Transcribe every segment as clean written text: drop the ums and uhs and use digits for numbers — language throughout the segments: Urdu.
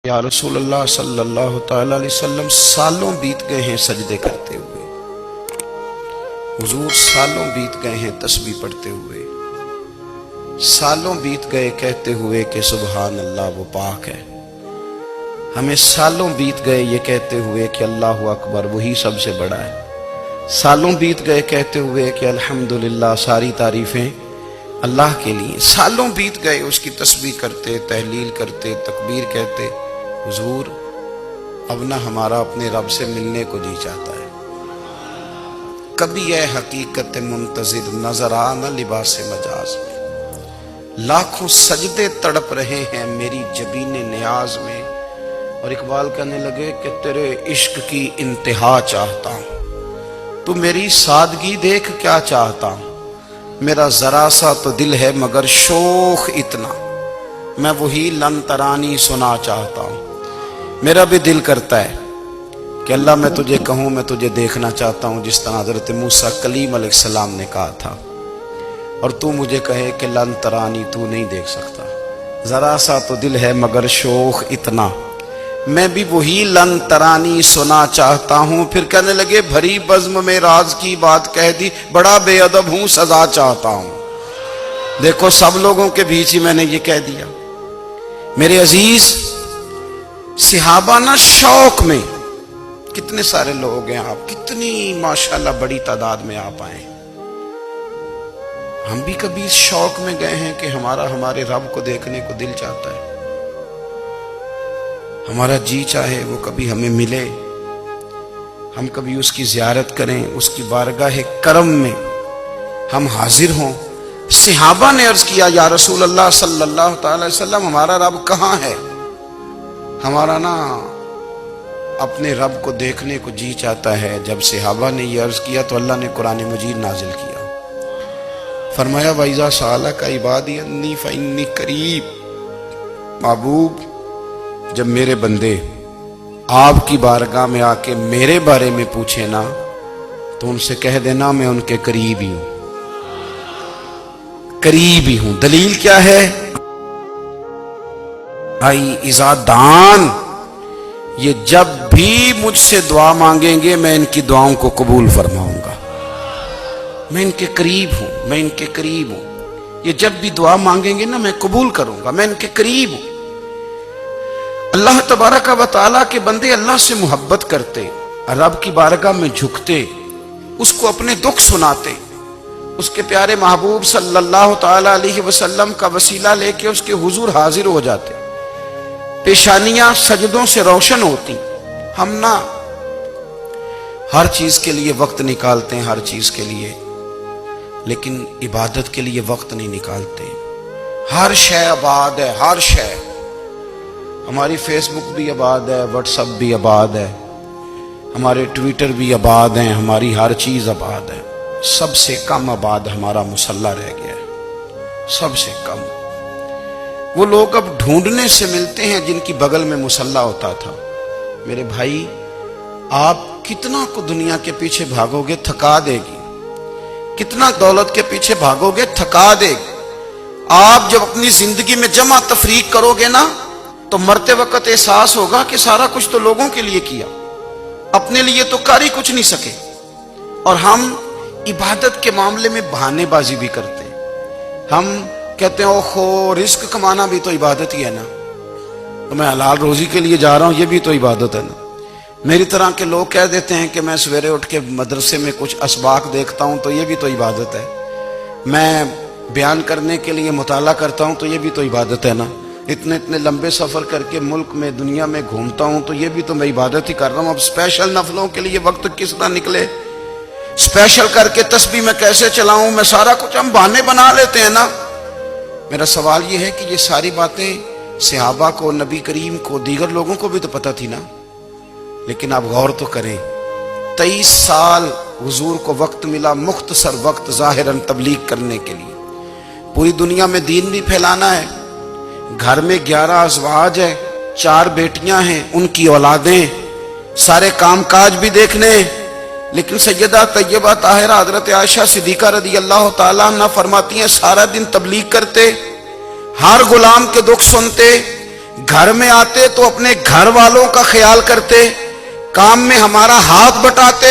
یا رسول اللہ صلی اللہ تعالی علیہ وسلم سالوں بیت گئے ہیں سجدے کرتے ہوئے، حضور سالوں بیت گئے ہیں تسبیح پڑھتے ہوئے، سالوں بیت گئے کہتے ہوئے کہ سبحان اللہ وہ پاک ہے، ہمیں سالوں بیت گئے یہ کہتے ہوئے کہ اللہ اکبر وہی سب سے بڑا ہے، سالوں بیت گئے کہتے ہوئے کہ الحمدللہ ساری تعریفیں اللہ کے لیے، سالوں بیت گئے اس کی تسبیح کرتے، تحلیل کرتے، تکبیر کہتے۔ حضور اب نہ ہمارا اپنے رب سے ملنے کو جی چاہتا ہے، کبھی اے حقیقت منتظر نظر آ نہ لباس مجاز میں، لاکھوں سجدے تڑپ رہے ہیں میری جبین نیاز میں، اور اقبال کہنے لگے کہ تیرے عشق کی انتہا چاہتا ہوں، تو میری سادگی دیکھ کیا چاہتا ہوں، میرا ذرا سا تو دل ہے مگر شوق اتنا، میں وہی لن ترانی سنا چاہتا ہوں۔ میرا بھی دل کرتا ہے کہ اللہ میں تجھے کہوں میں تجھے دیکھنا چاہتا ہوں، جس طرح حضرت موسیٰ کلیم علیہ السلام نے کہا تھا، اور تو مجھے کہے کہ لن ترانی تو نہیں دیکھ سکتا، ذرا سا تو دل ہے مگر شوق اتنا، میں بھی وہی لن ترانی سنا چاہتا ہوں۔ پھر کہنے لگے بھری بزم میں راز کی بات کہہ دی، بڑا بے ادب ہوں سزا چاہتا ہوں۔ دیکھو سب لوگوں کے بیچ ہی میں نے یہ کہہ دیا۔ میرے عزیز صحابہ نا شوق میں، کتنے سارے لوگ ہیں آپ، کتنی ماشاءاللہ بڑی تعداد میں آپ آئے، ہم بھی کبھی اس شوق میں گئے ہیں کہ ہمارے رب کو دیکھنے کو دل چاہتا ہے، ہمارا جی چاہے وہ کبھی ہمیں ملے، ہم کبھی اس کی زیارت کریں، اس کی بارگاہ کرم میں ہم حاضر ہوں۔ صحابہ نے عرض کیا یا رسول اللہ صلی اللہ تعالی وسلم ہمارا رب کہاں ہے؟ ہمارا نا اپنے رب کو دیکھنے کو جی چاہتا ہے۔ جب صحابہ نے یہ عرض کیا تو اللہ نے قرآن مجید نازل کیا، فرمایا وَإِذَا سَأَلَكَ عِبَادِي عَنِّي فَإِنِّي قَرِيبٌ، محبوب جب میرے بندے آپ کی بارگاہ میں آ کے میرے بارے میں پوچھے نا تو ان سے کہہ دینا میں ان کے قریب ہی ہوں، قریب ہی ہوں۔ دلیل کیا ہے؟ آئی اذا دان، یہ جب بھی مجھ سے دعا مانگیں گے میں ان کی دعاؤں کو قبول فرماؤں گا، میں ان کے قریب ہوں، میں ان کے قریب ہوں، یہ جب بھی دعا مانگیں گے نا میں قبول کروں گا، میں ان کے قریب ہوں۔ اللہ تبارک و تعالیٰ کے بندے اللہ سے محبت کرتے، رب کی بارگاہ میں جھکتے، اس کو اپنے دکھ سناتے، اس کے پیارے محبوب صلی اللہ تعالیٰ علیہ وسلم کا وسیلہ لے کے اس کے حضور حاضر ہو جاتے، پیشانیاں سجدوں سے روشن ہوتی۔ ہم نا ہر چیز کے لیے وقت نکالتے ہیں، ہر چیز کے لیے، لیکن عبادت کے لیے وقت نہیں نکالتے۔ ہر شے آباد ہے، ہر شے، ہماری فیس بک بھی آباد ہے، واٹس ایپ بھی آباد ہے، ہمارے ٹویٹر بھی آباد ہیں، ہماری ہر چیز آباد ہے، سب سے کم آباد ہمارا مصلی رہ گیا ہے، سب سے کم۔ وہ لوگ اب ڈھونڈنے سے ملتے ہیں جن کی بغل میں مصلی ہوتا تھا۔ میرے بھائی آپ کتنا کو دنیا کے پیچھے بھاگو گے تھکا دے گی، کتنا دولت کے پیچھے بھاگو گے تھکا دے گی۔ آپ جب اپنی زندگی میں جمع تفریق کرو گے نا تو مرتے وقت احساس ہوگا کہ سارا کچھ تو لوگوں کے لیے کیا، اپنے لیے تو کر ہی کچھ نہیں سکے۔ اور ہم عبادت کے معاملے میں بہانے بازی بھی کرتے ہیں، ہم کہتے ہیں اوہو رزق کمانا بھی تو عبادت ہی ہے نا، تو میں حلال روزی کے لیے جا رہا ہوں یہ بھی تو عبادت ہے نا۔ میری طرح کے لوگ کہہ دیتے ہیں کہ میں سویرے اٹھ کے مدرسے میں کچھ اسباق دیکھتا ہوں تو یہ بھی تو عبادت ہے، میں بیان کرنے کے لیے مطالعہ کرتا ہوں تو یہ بھی تو عبادت ہے نا، اتنے لمبے سفر کر کے ملک میں دنیا میں گھومتا ہوں تو یہ بھی تو میں عبادت ہی کر رہا ہوں۔ اب اسپیشل نفلوں کے لیے وقت کس طرح نکلے، اسپیشل کر کے تسبیح میں کیسے چلاؤں، میں سارا کچھ ہم بہانے بنا لیتے ہیں نا۔ میرا سوال یہ ہے کہ یہ ساری باتیں صحابہ کو، نبی کریم کو، دیگر لوگوں کو بھی تو پتہ تھی نا، لیکن آپ غور تو کریں 23 سال حضور کو وقت ملا، مختصر وقت ظاہراً تبلیغ کرنے کے لیے، پوری دنیا میں دین بھی پھیلانا ہے، گھر میں 11 ازواج ہے، 4 بیٹیاں ہیں، ان کی اولادیں، سارے کام کاج بھی دیکھنے، لیکن سیدہ طیبہ طاہرہ حضرت عائشہ صدیقہ رضی اللہ تعالیٰ عنہ فرماتی ہیں سارا دن تبلیغ کرتے، ہر غلام کے دکھ سنتے، گھر میں آتے تو اپنے گھر والوں کا خیال کرتے، کام میں ہمارا ہاتھ بٹاتے۔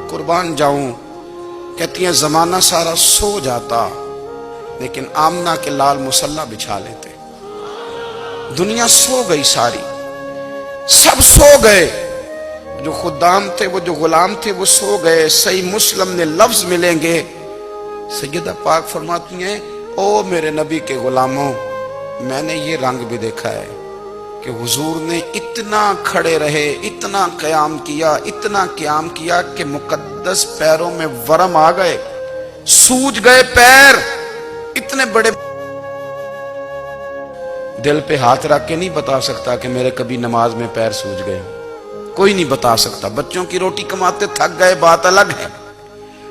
قربان جاؤں، کہتی ہیں زمانہ سارا سو جاتا لیکن آمنہ کے لال مصلی بچھا لیتے۔ دنیا سو گئی، ساری سب سو گئے، جو خدام تھے، وہ جو غلام تھے، وہ سو گئے۔ صحیح مسلم میں لفظ ملیں گے، سیدہ پاک فرماتی ہیں او میرے نبی کے غلاموں، میں نے یہ رنگ بھی دیکھا ہے کہ حضور نے اتنا کھڑے رہے، اتنا قیام کیا، اتنا قیام کیا کہ مقدس پیروں میں ورم آ گئے، سوج گئے پیر، اتنے بڑے۔ دل پہ ہاتھ رکھ کے نہیں بتا سکتا کہ میرے کبھی نماز میں پیر سوج گئے، کوئی نہیں بتا سکتا۔ بچوں کی روٹی کماتے تھک گئے، بات الگ ہے،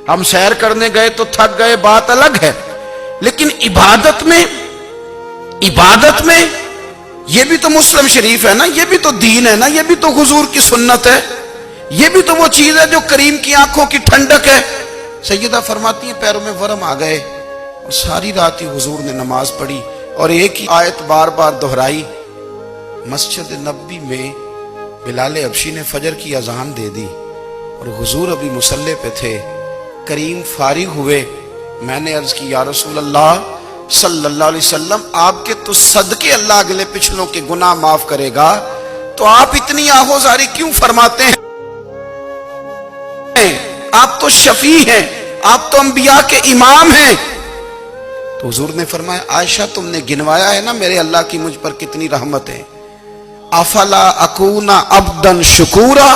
ہم سیر کرنے گئے تو تھک گئے، بات الگ ہے، لیکن عبادت میں یہ بھی تو مسلم شریف ہے نا، یہ بھی تو دین ہے نا، یہ بھی تو حضور کی سنت ہے، یہ بھی تو وہ چیز ہے جو کریم کی آنکھوں کی ٹھنڈک ہے۔ سیدہ فرماتی ہیں پیروں میں ورم آ گئے، اور ساری رات ہی حضور نے نماز پڑھی اور ایک ہی آیت بار بار دہرائی۔ مسجد نبوی میں بلال حبشی نے فجر کی اذان دے دی اور حضور ابھی مصلی پہ تھے، کریم فارغ ہوئے۔ میں نے عرض کی یا رسول اللہ صلی اللہ علیہ وسلم، آپ کے تو صدقے اللہ اگلے پچھلوں کے گناہ معاف کرے گا، تو آپ اتنی آہوزاری کیوں فرماتے ہیں؟ آپ تو شفیع ہیں، آپ تو انبیاء کے امام ہیں۔ تو حضور نے فرمایا عائشہ تم نے گنوایا ہے نا میرے اللہ کی مجھ پر کتنی رحمت ہے، افلا اکون عبدا شکورا،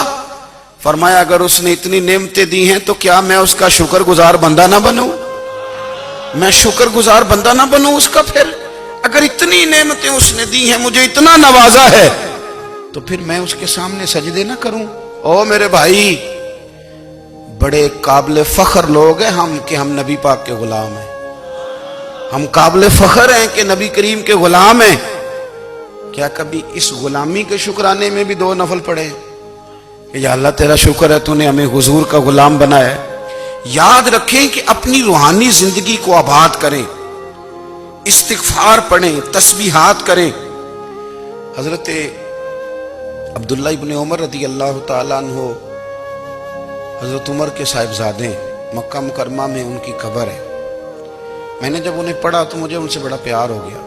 فرمایا اگر اس نے اتنی نعمتیں دی ہیں تو کیا میں اس کا شکر گزار بندہ نہ بنوں؟ میں شکر گزار بندہ نہ بنوں اس کا؟ پھر اگر اتنی نعمتیں اس نے دی ہیں، مجھے اتنا نوازا ہے، تو پھر میں اس کے سامنے سجدے نہ کروں؟ او میرے بھائی، بڑے قابل فخر لوگ ہیں ہم کہ ہم نبی پاک کے غلام ہیں، ہم قابل فخر ہیں کہ نبی کریم کے غلام ہیں۔ کیا کبھی اس غلامی کے شکرانے میں بھی 2 نفل پڑھے کہ یا اللہ تیرا شکر ہے تو نے ہمیں حضور کا غلام بنایا ہے؟ یاد رکھیں کہ اپنی روحانی زندگی کو آباد کریں، استغفار پڑھیں، تسبیحات کریں۔ حضرت عبداللہ ابن عمر رضی اللہ تعالیٰ عنہ حضرت عمر کے صاحبزادے، مکہ مکرمہ میں ان کی قبر ہے۔ میں نے جب انہیں پڑھا تو مجھے ان سے بڑا پیار ہو گیا،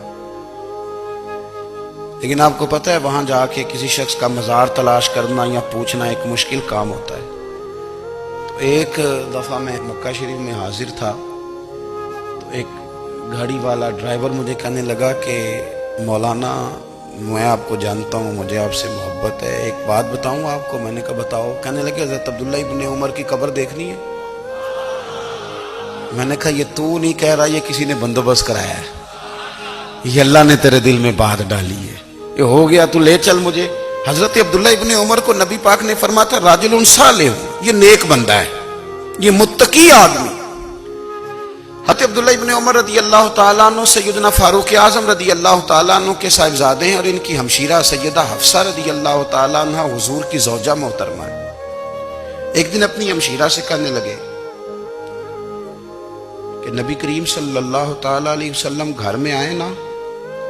لیکن آپ کو پتہ ہے وہاں جا کے کسی شخص کا مزار تلاش کرنا یا پوچھنا ایک مشکل کام ہوتا ہے۔ تو ایک دفعہ میں مکہ شریف میں حاضر تھا، تو ایک گاڑی والا ڈرائیور مجھے کہنے لگا کہ مولانا میں آپ کو جانتا ہوں، مجھے آپ سے محبت ہے، ایک بات بتاؤں آپ کو؟ میں نے کہا بتاؤ۔ کہنے لگے حضرت عبداللہ ابن عمر کی قبر دیکھنی ہے۔ میں نے کہا یہ تو نہیں کہہ رہا، یہ کسی نے بندوبست کرایا ہے، یہ اللہ نے تیرے دل میں بات ڈالی ہے، یہ ہو گیا تو لے چل مجھے۔ حضرت عبداللہ ابن عمر کو نبی پاک نے فرمایا تھا راجل صالح، یہ نیک بندہ ہے، یہ متقی آدمی۔ حضرت عبداللہ ابن عمر رضی اللہ تعالیٰ عنہ سیدنا فاروق اعظم رضی اللہ تعالیٰ عنہ کے صاحبزادے ہیں، اور ان کی ہمشیرہ سیدہ حفصہ رضی اللہ تعالیٰ عنہ حضور کی زوجہ محترمہ ہے۔ ایک دن اپنی ہمشیرہ سے کہنے لگے کہ نبی کریم صلی اللہ تعالیٰ علیہ وسلم گھر میں آئے نا،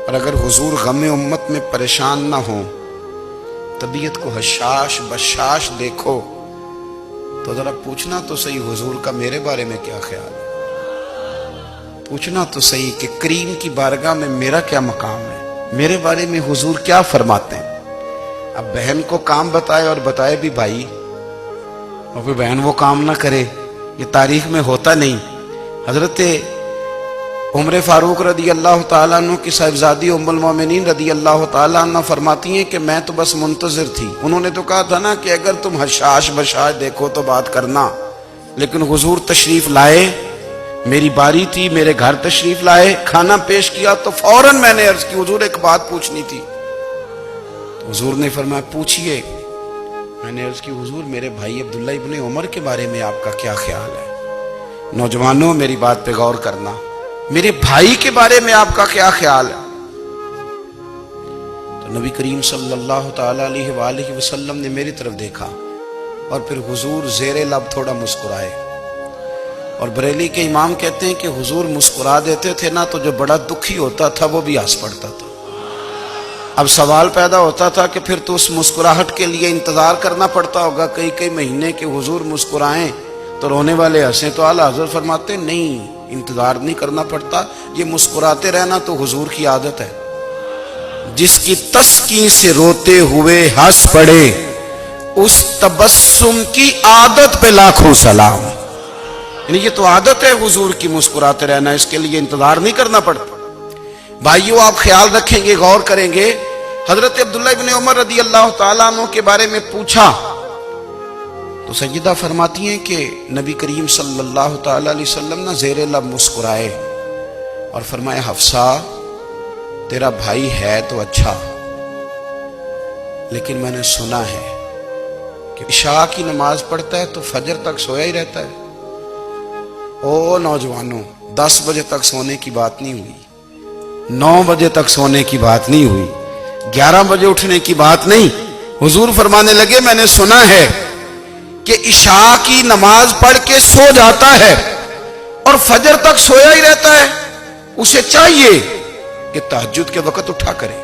اور اگر حضور غم امت میں پریشان نہ ہوں، طبیعت کو حشاش بشاش دیکھو، تو ذرا پوچھنا تو صحیح حضور کا میرے بارے میں کیا خیال ہے، پوچھنا تو صحیح کہ کریم کی بارگاہ میں میرا کیا مقام ہے، میرے بارے میں حضور کیا فرماتے ہیں۔ اب بہن کو کام بتائے، اور بتائے بھی بھائی، اور پھر بہن وہ کام نہ کرے، یہ تاریخ میں ہوتا نہیں۔ حضرت عمر فاروق رضی اللہ تعالیٰ عنہ کی صاحبزادی ام المومنین رضی اللہ تعالیٰ عنہ فرماتی ہیں کہ میں تو بس منتظر تھی، انہوں نے تو کہا تھا نا کہ اگر تم حشاش بشاش دیکھو تو بات کرنا، لیکن حضور تشریف لائے، میری باری تھی، میرے گھر تشریف لائے، کھانا پیش کیا تو فوراً میں نے عرض کی حضور ایک بات پوچھنی تھی۔ تو حضور نے فرمایا پوچھئے۔ میں نے عرض کی حضور میرے بھائی عبداللہ ابن عمر کے بارے میں آپ کا کیا خیال ہے؟ نوجوانوں میری بات پہ غور کرنا، میرے بھائی کے بارے میں آپ کا کیا خیال ہے؟ تو نبی کریم صلی اللہ تعالیٰ علیہ وآلہ وسلم نے میری طرف دیکھا، اور پھر حضور زیر لب تھوڑا مسکرائے، اور بریلی کے امام کہتے ہیں کہ حضور مسکرا دیتے تھے نا تو جو بڑا دکھی ہوتا تھا وہ بھی ہنس پڑتا تھا۔ اب سوال پیدا ہوتا تھا کہ پھر تو اس مسکراہٹ کے لیے انتظار کرنا پڑتا ہوگا کئی کئی مہینے کہ حضور مسکرائیں تو رونے والے ہنسیں، تو اعلیٰ حضرت فرماتے نہیں، انتظار نہیں کرنا پڑتا، یہ مسکراتے رہنا تو حضور کی عادت ہے۔ جس کی تسکین سے روتے ہوئے ہنس پڑے اس تبسم کی عادت پہ لاکھوں سلام۔ یعنی یہ تو عادت ہے حضور کی مسکراتے رہنا، اس کے لیے انتظار نہیں کرنا پڑتا۔ بھائیو آپ خیال رکھیں گے، غور کریں گے، حضرت عبداللہ ابن عمر رضی اللہ تعالیٰ عنہ کے بارے میں پوچھا تو سیدہ فرماتی ہیں کہ نبی کریم صلی اللہ تعالیٰ علیہ وسلم نے زیر لب مسکرائے اور فرمایا حفصہ تیرا بھائی ہے تو اچھا، لیکن میں نے سنا ہے کہ عشاء کی نماز پڑھتا ہے تو فجر تک سویا ہی رہتا ہے۔ او نوجوانوں، 10 بجے تک سونے کی بات نہیں ہوئی، 9 بجے تک سونے کی بات نہیں ہوئی، 11 بجے اٹھنے کی بات نہیں۔ حضور فرمانے لگے میں نے سنا ہے کہ عشاء کی نماز پڑھ کے سو جاتا ہے اور فجر تک سویا ہی رہتا ہے، اسے چاہیے کہ تہجد کے وقت اٹھا کرے،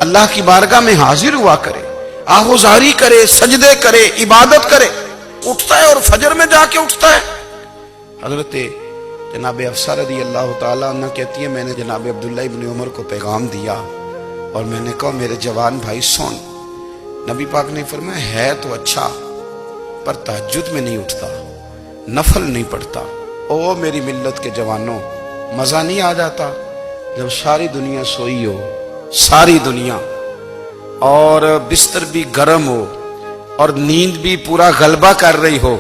اللہ کی بارگاہ میں حاضر ہوا کرے، آہوزاری کرے، سجدے کرے، عبادت کرے، اٹھتا ہے اور فجر میں جا کے اٹھتا ہے۔ حضرت جناب حفصہ رضی اللہ تعالیٰ عنہ کہتی ہے میں نے جناب عبداللہ ابن عمر کو پیغام دیا اور میں نے کہا میرے جوان بھائی سن، نبی پاک نے فرمایا ہے تو اچھا پر تہجد میں نہیں اٹھتا، نفل نہیں پڑھتا۔ او میری ملت کے جوانوں، مزہ نہیں آ جاتا جب ساری دنیا سوئی ہو، ساری دنیا، اور بستر بھی گرم ہو اور نیند بھی پورا غلبہ کر رہی ہو،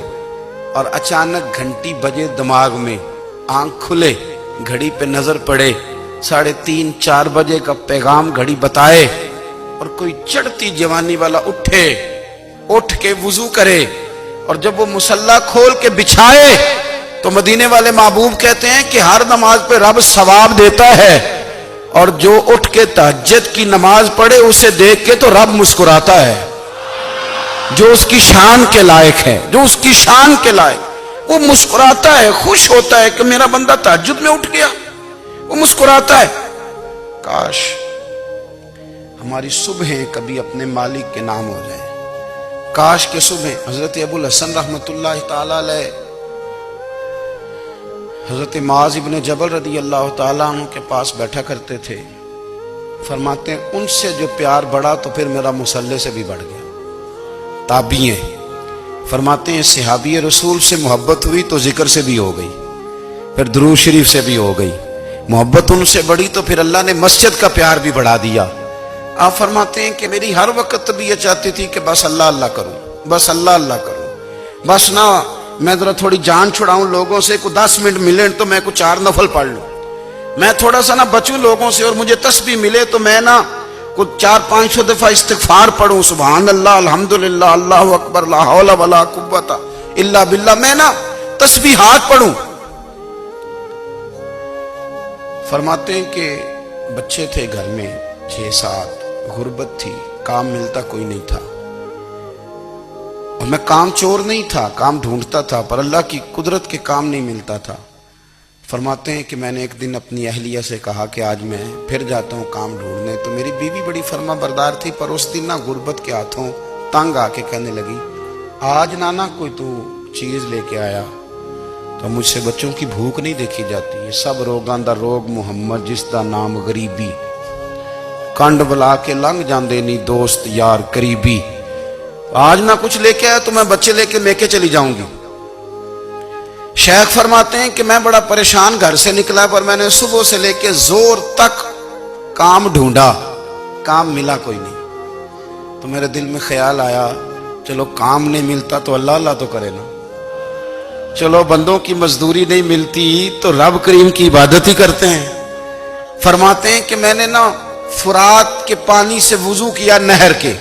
اور اچانک گھنٹی بجے دماغ میں، آنکھ کھلے، گھڑی پہ نظر پڑے، 3:30 4 بجے کا پیغام گھڑی بتائے، اور کوئی چڑھتی جوانی والا اٹھ کے وضو کرے، اور جب وہ مصلی کھول کے بچھائے تو مدینے والے محبوب کہتے ہیں کہ ہر نماز پہ رب ثواب دیتا ہے، اور جو اٹھ کے تہجد کی نماز پڑھے اسے دیکھ کے تو رب مسکراتا ہے، جو اس کی شان کے لائق ہے، جو اس کی شان کے لائق، وہ مسکراتا ہے، خوش ہوتا ہے کہ میرا بندہ تہجد میں اٹھ گیا، وہ مسکراتا ہے۔ کاش ہماری صبحیں کبھی اپنے مالک کے نام ہو جائیں، کاش کے صبح۔ حضرت ابو الحسن رحمت اللہ تعالیٰ علیہ حضرت معاذ ابن جبل رضی اللہ تعالیٰ عنہ کے پاس بیٹھا کرتے تھے، فرماتے ہیں ان سے جو پیار بڑھا تو پھر میرا مصلی سے بھی بڑھ گیا۔ تابعی ہیں، فرماتے ہیں صحابی رسول سے محبت ہوئی تو ذکر سے بھی ہو گئی، پھر درود شریف سے بھی ہو گئی، محبت ان سے بڑھی تو پھر اللہ نے مسجد کا پیار بھی بڑھا دیا۔ آپ فرماتے ہیں کہ میری ہر وقت طبیعت چاہتی تھی کہ بس اللہ اللہ کروں، بس اللہ اللہ کروں، بس نہ میں ذرا تھوڑی جان چھڑاؤں لوگوں سے، کوئی 10 منٹ ملے تو میں کوئی 4 نفل پڑھ لوں، میں تھوڑا سا نہ بچوں لوگوں سے، اور مجھے تسبیح ملے تو میں نہ کوئی 400-500 دفعہ استغفار پڑھوں، سبحان اللہ، الحمدللہ، اللہ اکبر، لا حول ولا قوت الا باللہ، میں نہ تسبیحات پڑھوں۔ فرماتے ہیں کہ بچے تھے گھر میں 6-7، غربت تھی، کام ملتا کوئی نہیں تھا، اور میں کام چور نہیں تھا، کام ڈھونڈتا تھا، پر اللہ کی قدرت کے کام نہیں ملتا تھا۔ فرماتے ہیں کہ میں نے ایک دن اپنی اہلیہ سے کہا کہ آج میں پھر جاتا ہوں کام ڈھونڈنے، تو میری بیوی بڑی فرما بردار تھی، پر اس دن نہ غربت کے ہاتھوں تنگ آ کے کہنے لگی آج نانا کوئی تو چیز لے کے آیا، تو مجھ سے بچوں کی بھوک نہیں دیکھی جاتی، یہ سب روگاں دا روگ محمد جس دا نام غریبی، کنڈ بلا کے لنگ جاندے نہیں دوست یار قریبی، آج نہ کچھ لے کے آیا تو میں بچے لے کے چلی جاؤں گی۔ شیخ فرماتے ہیں کہ میں بڑا پریشان گھر سے نکلا، پر میں نے صبح سے لے کے زور تک کام ڈھونڈا، کام ملا کوئی نہیں، تو میرے دل میں خیال آیا چلو کام نہیں ملتا تو اللہ اللہ تو کرے نا، چلو بندوں کی مزدوری نہیں ملتی تو رب کریم کی عبادت ہی کرتے ہیں۔ فرماتے ہیں کہ میں نے نا فرات کے پانی سے وضو کیا، نہر کے،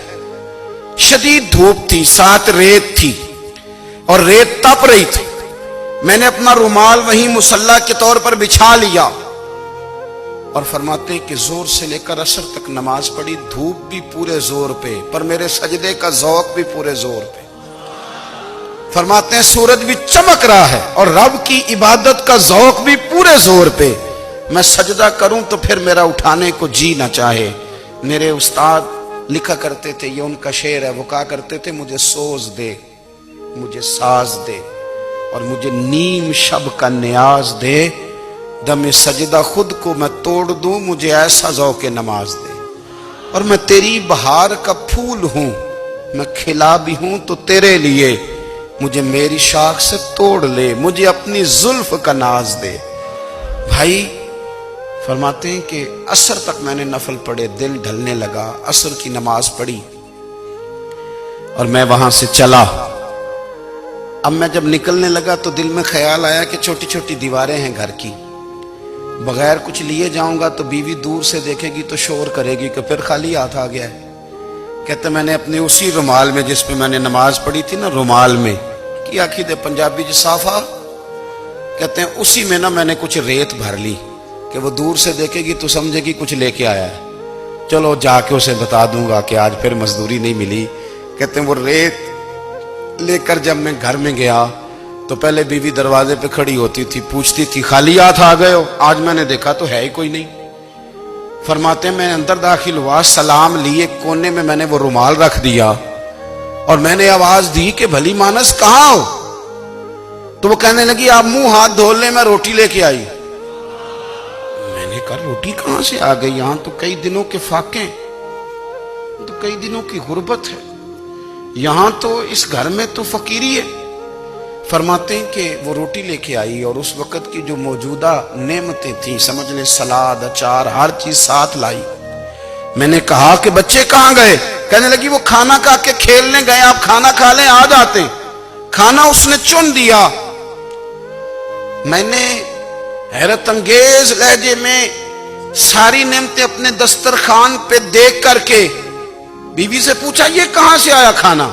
شدید دھوپ تھی، ساتھ ریت تھی اور ریت تپ رہی تھی، میں نے اپنا رومال وہیں مصلی کے طور پر بچھا لیا، اور فرماتے ہیں کہ زور سے لے کر عصر تک نماز پڑھی، دھوپ بھی پورے زور پہ، پر میرے سجدے کا ذوق بھی پورے زور پہ۔ فرماتے ہیں سورج بھی چمک رہا ہے اور رب کی عبادت کا ذوق بھی پورے زور پہ، میں سجدہ کروں تو پھر میرا اٹھانے کو جی نہ چاہے، میرے استاد لکھا کرتے تھے، یہ ان کا شعر ہے، وہ کہا کرتے تھے مجھے سوز دے، مجھے ساز دے، اور مجھے نیم شب کا نیاز دے، دم سجدہ خود کو میں توڑ دوں، مجھے ایسا ذوق نماز دے، اور میں تیری بہار کا پھول ہوں، میں کھلا بھی ہوں تو تیرے لیے، مجھے میری شاخ سے توڑ لے، مجھے اپنی زلف کا ناز دے۔ بھائی فرماتے ہیں کہ عصر تک میں نے نفل پڑھے، دل ڈھلنے لگا، عصر کی نماز پڑھی اور میں وہاں سے چلا۔ اب میں جب نکلنے لگا تو دل میں خیال آیا کہ چھوٹی چھوٹی دیواریں ہیں گھر کی، بغیر کچھ لیے جاؤں گا تو بیوی دور سے دیکھے گی تو شور کرے گی کہ پھر خالی ہاتھ آ گیا ہے۔ کہتے میں نے اپنے اسی رومال میں جس پہ میں نے نماز پڑھی تھی نا، رومال میں کی آخی دے پنجابی جو صافہ کہتے ہیں، اسی میں نا میں نے کچھ ریت بھر لی کہ وہ دور سے دیکھے گی تو سمجھے گی کچھ لے کے آیا ہے، چلو جا کے اسے بتا دوں گا کہ آج پھر مزدوری نہیں ملی۔ کہتے ہیں وہ ریت لے کر جب میں گھر میں گیا تو پہلے بیوی دروازے پہ کھڑی ہوتی تھی، پوچھتی تھی خالی ہاتھ آ گئے ہو؟ آج میں نے دیکھا تو ہے ہی کوئی نہیں۔ فرماتے ہیں میں اندر داخل ہوا، سلام لیے، کونے میں میں نے وہ رومال رکھ دیا اور میں نے آواز دی کہ بھلی مانس کہاں ہو؟ تو وہ کہنے لگی آپ منہ ہاتھ دھو لیں، میں روٹی لے کے آئی۔ میں نے کہا روٹی کہاں سے آ گئی؟ یہاں تو کئی دنوں کے فاقے، تو کئی دنوں کی غربت ہے، یہاں تو اس گھر میں تو فقیری ہے۔ فرماتے ہیں کہ وہ روٹی لے کے آئی اور اس وقت کی جو موجودہ نعمتیں تھیں، سمجھ لیں سلاد، اچار، ہر چیز ساتھ لائی۔ میں نے کہا کہ بچے کہاں گئے؟ کہنے لگی وہ کھانا کھا کے کھیلنے گئے، آپ کھانا کھا لیں آ جاتے۔ کھانا اس نے چن دیا۔ میں نے حیرت انگیز لہجے میں ساری نعمتیں اپنے دسترخوان پہ دیکھ کر کے بیوی سے پوچھا یہ کہاں سے آیا کھانا؟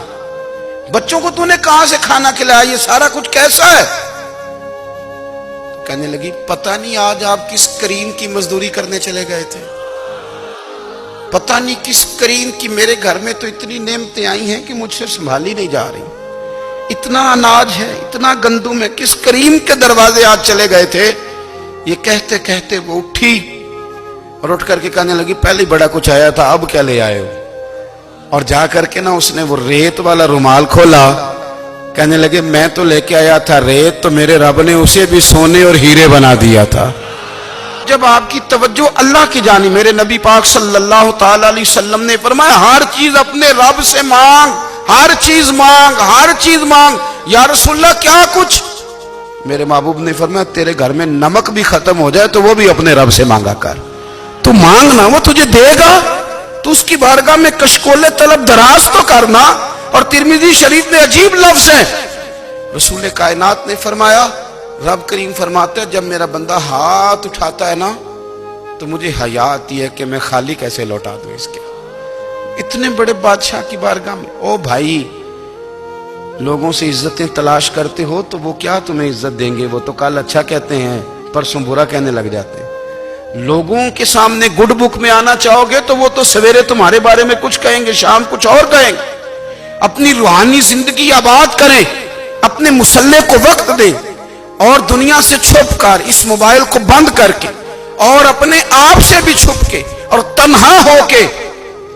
بچوں کو تو نے کہاں سے کھانا کھلایا؟ یہ سارا کچھ کیسا ہے؟ کہنے لگی پتہ نہیں آج آپ کس کریم کی مزدوری کرنے چلے گئے تھے، پتہ نہیں کس کریم کی، میرے گھر میں تو اتنی نعمتیں آئی ہیں کہ مجھ سے سنبھالی نہیں جا رہی، اتنا اناج ہے، اتنا گندم ہے، کس کریم کے دروازے آج چلے گئے تھے؟ یہ کہتے کہتے وہ اٹھی اور اٹھ کر کے کہنے لگی پہلے بڑا کچھ آیا تھا، اب کیا لے آئے ہو؟ اور جا کر کے نا اس نے وہ ریت والا رومال کھولا، کہنے لگے میں تو لے کے آیا تھا ریت، تو میرے رب نے اسے بھی سونے اور ہیرے بنا دیا تھا۔ جب آپ کی توجہ اللہ کی جانب، میرے نبی پاک صلی اللہ تعالی علیہ وسلم نے فرمایا ہر چیز اپنے رب سے مانگ، ہر چیز مانگ، ہر چیز مانگ۔ یا رسول اللہ کیا کچھ؟ میرے محبوب نے فرمایا تیرے گھر میں نمک بھی ختم ہو جائے تو وہ بھی اپنے رب سے مانگا کر، تو مانگنا وہ تجھے دے گا، تو اس کی بارگاہ میں کشکول طلب دراز تو کرنا۔ اور ترمذی شریف میں عجیب لفظ ہے، رسول کائنات نے فرمایا، رب کریم فرماتا ہے جب میرا بندہ ہاتھ اٹھاتا ہے نا تو مجھے حیا آتی ہے کہ میں خالی کیسے لوٹا دوں اس کے، اتنے بڑے بادشاہ کی بارگاہ میں۔ او بھائی لوگوں سے عزتیں تلاش کرتے ہو تو وہ کیا تمہیں عزت دیں گے؟ وہ تو کل اچھا کہتے ہیں پرسوں برا کہنے لگ جاتے ہیں۔ لوگوں کے سامنے گڈ بک میں آنا چاہو گے تو وہ تو سویرے تمہارے بارے میں کچھ کہیں گے، شام کچھ اور کہیں گے۔ اپنی روحانی زندگی آباد کریں، اپنے مسلح کو وقت دیں، اور دنیا سے چھپ کر اس موبائل کو بند کر کے اور اپنے آپ سے بھی چھپ کے اور تنہا ہو کے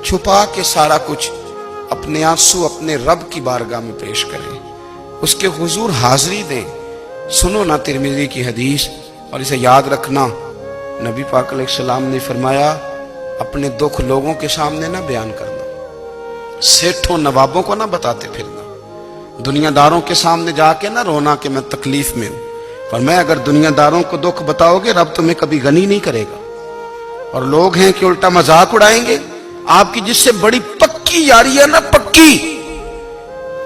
چھپا کے سارا کچھ اپنے آنسو اپنے رب کی بارگاہ میں پیش کریں، اس کے حضور حاضری دیں۔ سنو نا ترمذی کی حدیث اور اسے یاد رکھنا، نبی پاک علیہ السلام نے فرمایا اپنے دکھ لوگوں کے سامنے نہ بیان کرنا، سیٹھوں نوابوں کو نہ بتاتے پھرنا، دنیا داروں کے سامنے جا کے نہ رونا کہ میں تکلیف میں ہوں۔ فرمایا اگر دنیا داروں کو دکھ بتاؤ گے رب تمہیں کبھی غنی نہیں کرے گا، اور لوگ ہیں کہ الٹا مذاق اڑائیں گے۔ آپ کی جس سے بڑی پکی یاری ہے نا، پکی،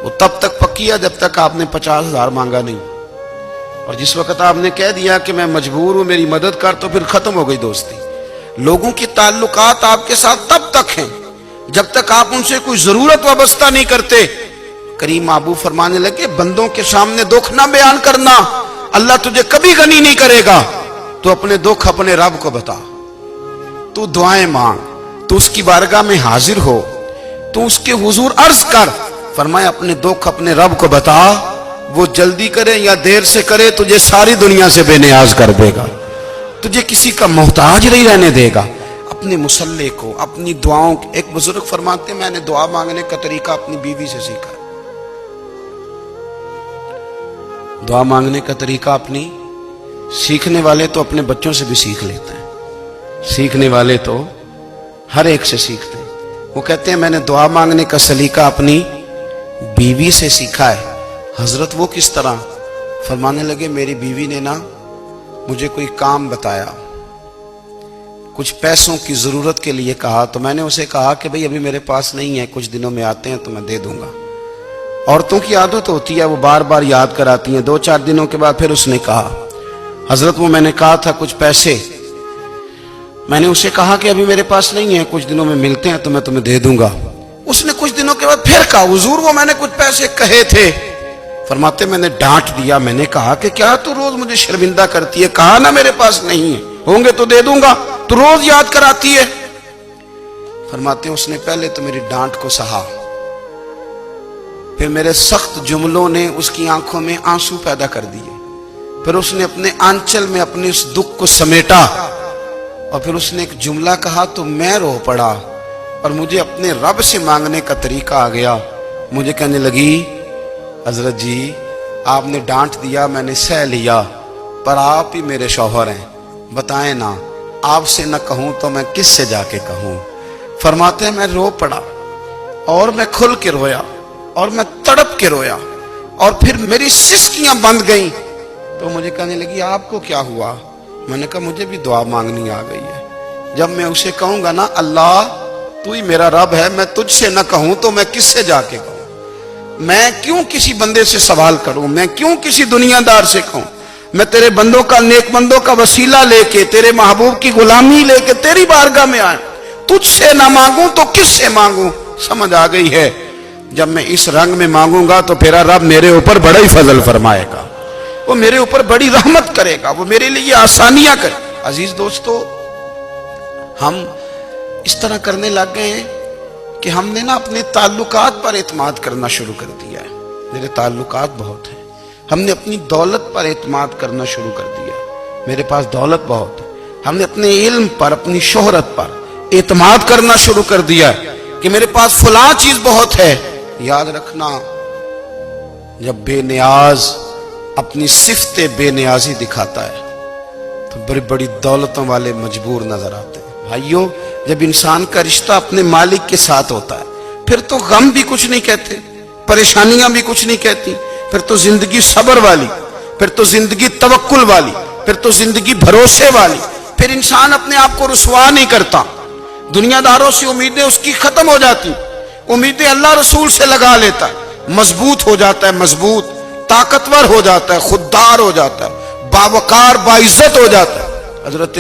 وہ تب تک پکی ہے جب تک آپ نے 50,000 مانگا نہیں، اور جس وقت آپ نے کہہ دیا کہ میں مجبور ہوں میری مدد کر تو پھر ختم ہو گئی دوستی۔ لوگوں کے تعلقات آپ کے ساتھ تب تک ہیں جب تک آپ ان سے کوئی ضرورت وابستہ نہیں کرتے۔ کریم محبوب فرمانے لگے بندوں کے سامنے دکھ نہ بیان کرنا، اللہ تجھے کبھی غنی نہیں کرے گا، تو اپنے دکھ اپنے رب کو بتا، تو دعائیں مانگ، تو اس کی بارگاہ میں حاضر ہو، تو اس کے حضور عرض کر۔ فرمایا اپنے دکھ اپنے رب کو بتا، وہ جلدی کرے یا دیر سے کرے تجھے ساری دنیا سے بے نیاز کر دے گا، تجھے کسی کا محتاج نہیں رہنے دے گا۔ اپنے مسلح کو، اپنی دعاؤں کو. ایک بزرگ فرماتے ہیں میں نے دعا مانگنے کا طریقہ اپنی بیوی سے سیکھا. دعا مانگنے کا طریقہ اپنی، سیکھنے والے تو اپنے بچوں سے بھی سیکھ لیتے ہیں، سیکھنے والے تو ہر ایک سے سیکھتے ہیں. وہ کہتے ہیں میں نے دعا مانگنے کا سلیقہ اپنی بیوی سے سیکھا ہے. حضرت وہ کس طرح؟ فرمانے لگے میری بیوی نے نا مجھے کوئی کام بتایا، کچھ پیسوں کی ضرورت کے لیے کہا، تو میں نے اسے کہا کہ بھئی ابھی میرے پاس نہیں ہے، کچھ دنوں میں آتے ہیں تو میں دے دوں گا. عورتوں کی عادت ہوتی ہے وہ بار بار یاد کراتی ہیں. 2-4 دنوں کے بعد پھر اس نے کہا حضرت وہ میں نے کہا تھا کچھ پیسے، میں نے اسے کہا کہ ابھی میرے پاس نہیں ہے، کچھ دنوں میں ملتے ہیں تو میں تمہیں دے دوں گا. اس نے کچھ دنوں کے بعد پھر کہا حضور وہ میں نے کچھ پیسے کہے تھے. فرماتے میں نے ڈانٹ دیا، میں نے کہا کہ کیا تو روز مجھے شرمندہ کرتی ہے، کہا نا میرے پاس نہیں ہے، ہوں گے تو دے دوں گا، تو روز یاد کراتی ہے. فرماتے اس نے پہلے تو میری ڈانٹ کو سہا، پھر میرے سخت جملوں نے اس کی آنکھوں میں آنسو پیدا کر دیے، پھر اس نے اپنے آنچل میں اپنے اس دکھ کو سمیٹا، اور پھر اس نے ایک جملہ کہا تو میں رو پڑا اور مجھے اپنے رب سے مانگنے کا طریقہ آ گیا. مجھے کہنے لگی حضرت جی آپ نے ڈانٹ دیا میں نے سہ لیا، پر آپ ہی میرے شوہر ہیں، بتائیں نا آپ سے نہ کہوں تو میں کس سے جا کے کہوں. فرماتے ہیں میں رو پڑا اور میں کھل کے رویا اور میں تڑپ کے رویا اور پھر میری سسکیاں بند گئیں. تو مجھے کہنے لگی آپ کو کیا ہوا؟ میں نے کہا مجھے بھی دعا مانگنی آ گئی ہے. جب میں اسے کہوں گا نا اللہ تو ہی میرا رب ہے، میں تجھ سے نہ کہوں تو میں کس سے جا کے کہوں؟ میں کیوں کسی بندے سے سوال کروں؟ میں کیوں کسی دنیا دار سے کہوں؟ میں تیرے بندوں کا، نیک بندوں کا وسیلہ لے کے، تیرے محبوب کی غلامی لے کے تیری بارگاہ میں آئیں، تجھ سے نہ مانگوں تو کس سے مانگوں؟ سمجھ آ گئی ہے. جب میں اس رنگ میں مانگوں گا تو پھر رب میرے اوپر بڑا ہی فضل فرمائے گا، وہ میرے اوپر بڑی رحمت کرے گا، وہ میرے لیے آسانیاں کرے. عزیز دوستو ہم اس طرح کرنے لگ گئے ہیں کہ ہم نے نا اپنے تعلقات پر اعتماد کرنا شروع کر دیا ہے. میرے تعلقات بہت ہیں. ہم نے اپنی دولت پر اعتماد کرنا شروع کر دیا ہے، میرے پاس دولت بہت ہے. ہم نے اپنے علم پر، اپنی شہرت پر اعتماد کرنا شروع کر دیا ہے کہ میرے پاس فلاں چیز بہت ہے. یاد رکھنا جب بے نیاز اپنی صفت بے نیازی دکھاتا ہے تو بڑی بڑی دولتوں والے مجبور نظر آتے ہیں. بھائیو جب انسان کا رشتہ اپنے مالک کے ساتھ ہوتا ہے پھر تو غم بھی کچھ نہیں کہتے، پریشانیاں بھی کچھ نہیں کہتی، پھر تو زندگی صبر والی، پھر تو زندگی توکل والی، پھر تو زندگی بھروسے والی. پھر انسان اپنے آپ کو رسوا نہیں کرتا، دنیا داروں سے امیدیں اس کی ختم ہو جاتی، امیدیں اللہ رسول سے لگا لیتا ہے، مضبوط ہو جاتا ہے، مضبوط، طاقتور ہو جاتا ہے، خوددار ہو جاتا ہے، باوقار باعزت ہو جاتا ہے. حضرت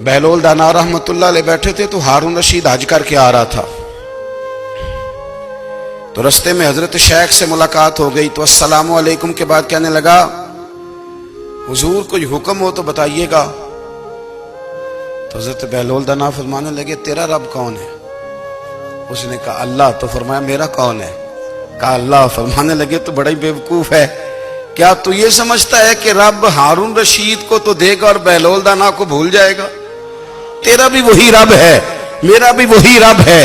بہلول دانا رحمت اللہ علیہ بیٹھے تھے تو ہارون رشید حج کر کے آ رہا تھا، تو رستے میں حضرت شیخ سے ملاقات ہو گئی تو السلام علیکم کے بعد کہنے لگا حضور کوئی حکم ہو تو بتائیے گا. تو حضرت بہلول دانا فرمانے لگے تیرا رب کون ہے؟ اس نے کہا اللہ. تو فرمایا میرا کون ہے؟ کہا اللہ. فرمانے لگے تو بڑا ہی بیوقوف ہے، کیا تو یہ سمجھتا ہے کہ رب ہارون رشید کو تو دے گا اور بہلول دانا کو بھول جائے گا؟ تیرا بھی وہی رب ہے، میرا بھی وہی رب ہے.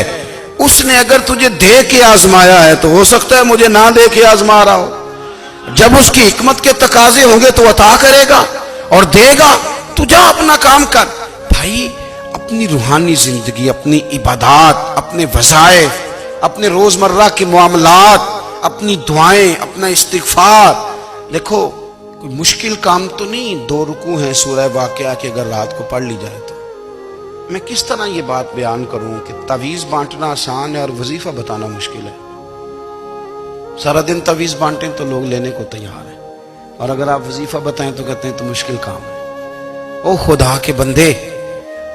اس نے اگر تجھے دے کے آزمایا ہے تو ہو سکتا ہے مجھے نہ دے کے آزما رہا ہو. جب اس کی حکمت کے تقاضے ہوں گے تو عطا کرے گا اور دے گا. تو جا اپنا کام کر. بھائی اپنی روحانی زندگی، اپنی عبادات، اپنے وظائف، اپنے روزمرہ کے معاملات، اپنی دعائیں، اپنا استغفار. دیکھو کوئی مشکل کام تو نہیں، 2 رکوع ہیں سورہ واقعہ کہ اگر رات کو پڑھ لی جائے تو. میں کس طرح یہ بات بیان کروں کہ تعویذ بانٹنا آسان ہے اور وظیفہ بتانا مشکل ہے. سارا دن تعویذ بانٹیں تو لوگ لینے کو تیار ہیں، اور اگر آپ وظیفہ بتائیں تو کہتے ہیں تو مشکل کام ہے. او خدا کے بندے،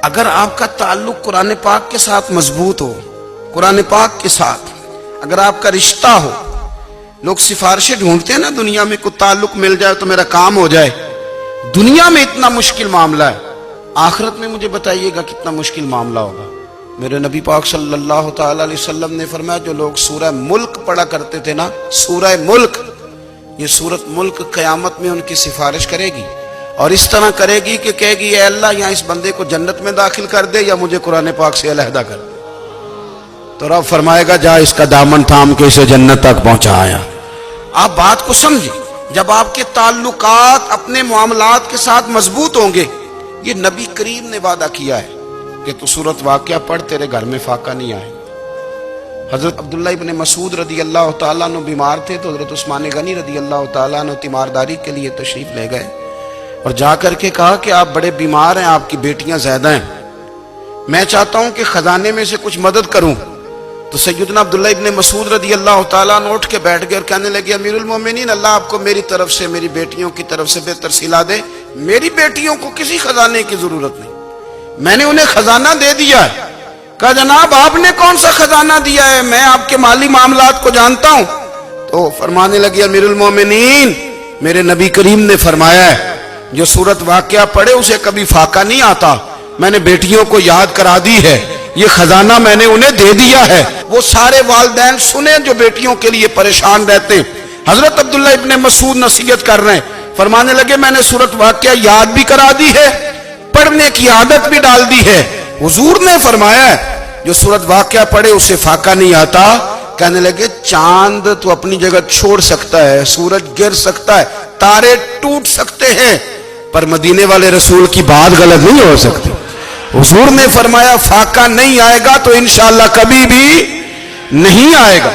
اگر آپ کا تعلق قرآن پاک کے ساتھ مضبوط ہو، قرآن پاک کے ساتھ اگر آپ کا رشتہ ہو، لوگ سفارشیں ڈھونڈتے ہیں نا دنیا میں، کوئی تعلق مل جائے تو میرا کام ہو جائے. دنیا میں اتنا مشکل معاملہ ہے، آخرت میں مجھے بتائیے گا کتنا مشکل معاملہ ہوگا. میرے نبی پاک صلی اللہ تعالی علیہ وسلم نے فرمایا جو لوگ سورہ ملک پڑھا کرتے تھے نا، سورہ ملک، یہ سورت ملک قیامت میں ان کی سفارش کرے گی اور اس طرح کرے گی کہ کہے گی اے اللہ یہاں اس بندے کو جنت میں داخل کر دے یا مجھے قرآن پاک سے علیحدہ کر دے. تو رب فرمائے گا جا اس کا دامن تھام کے اسے جنت تک پہنچایا. آپ بات کو سمجھیں. جب آپ کے تعلقات اپنے معاملات کے ساتھ مضبوط ہوں گے، یہ نبی کریم نے وعدہ کیا ہے کہ تو سورت واقعہ پڑھ، تیرے گھر میں فاقہ نہیں آئے. حضرت عبداللہ ابن مسعود رضی اللہ تعالیٰ عنہ بیمار تھے تو حضرت عثمان غنی رضی اللہ تعالیٰ عنہ تیمارداری کے لیے تشریف لے گئے اور جا کر کے کہا کہ آپ بڑے بیمار ہیں، آپ کی بیٹیاں زیادہ ہیں، میں چاہتا ہوں کہ خزانے میں سے کچھ مدد کروں. تو سیدنا عبداللہ ابن مسعود رضی اللہ تعالیٰ عنہ اٹھ کے بیٹھ گئے اور کہنے لگے امیر المومنین، اللہ آپ کو میری طرف سے، میری بیٹیوں کی طرف سے بہتر صلہ دے. میری بیٹیوں کو کسی خزانے کی ضرورت نہیں، میں نے انہیں خزانہ دے دیا ہے. کہا جناب آپ نے کون سا خزانہ دیا ہے، میں آپ کے مالی معاملات کو جانتا ہوں. تو فرمانے لگے امیر المومنین، میرے نبی کریم نے فرمایا ہے جو سورت واقعہ پڑھے اسے کبھی فاقہ نہیں آتا. میں نے بیٹیوں کو یاد کرا دی ہے، یہ خزانہ میں نے انہیں دے دیا ہے. وہ سارے والدین سنیں جو بیٹیوں کے لیے پریشان رہتے ہیں. حضرت عبداللہ ابن مسعود نصیحت کر رہے ہیں، فرمانے لگے میں نے سورت واقعہ یاد بھی کرا دی ہے، پڑھنے کی عادت بھی ڈال دی ہے. حضور نے فرمایا ہے جو سورت واقعہ پڑھے اسے فاقہ نہیں آتا. کہنے لگے چاند تو اپنی جگہ چھوڑ سکتا ہے، سورج گر سکتا ہے، تارے ٹوٹ سکتے ہیں، پر مدینے والے رسول کی بات غلط نہیں ہو سکتی. حضور نے فرمایا فاقہ نہیں آئے گا تو انشاءاللہ کبھی بھی نہیں آئے گا.